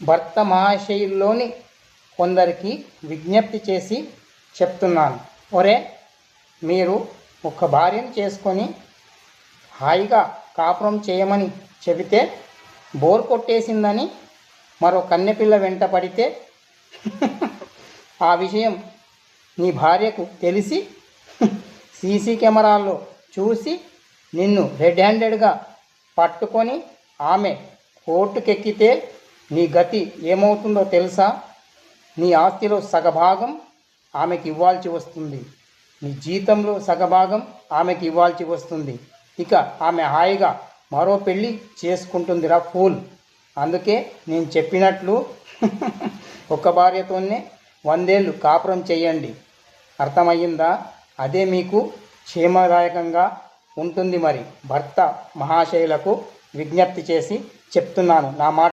భర్త మహాశయుల్లోని కొందరికి విజ్ఞప్తి చేసి చెప్తున్నాను. ఒరే, మీరు ఒక భార్యను చేసుకొని హాయిగా కాపురం చేయమని చెబితే బోర్ కొట్టేసిందని మరో కన్నెపిల్ల వెంట పడితే ఆ విషయం నీ భార్యకు తెలిసి సీసీ కెమెరాల్లో చూసి నిన్ను రెడ్ హ్యాండెడ్గా పట్టుకొని ఆమె కోర్టుకెక్కితే నీ గతి ఏమవుతుందో తెలుసా? నీ ఆస్తిలో సగభాగం ఆమెకి ఇవ్వాల్సి వస్తుంది. నీ జీతంలో సగభాగం ఆమెకి ఇవ్వాల్సి వస్తుంది. ఇక ఆమె హాయిగా మరో పెళ్ళి చేసుకుంటుందిరా ఫూల్. అందుకే నేను చెప్పినట్లు ఒక భార్యతోనే 100 ఏళ్ళు కాపురం చేయండి. అర్థమయ్యిందా? అదే మీకు క్షేమదాయకంగా ఉంటుంది. మరి భర్త మహాశయులకు విజ్ఞప్తి చేసి చెప్తున్నాను. నా మాట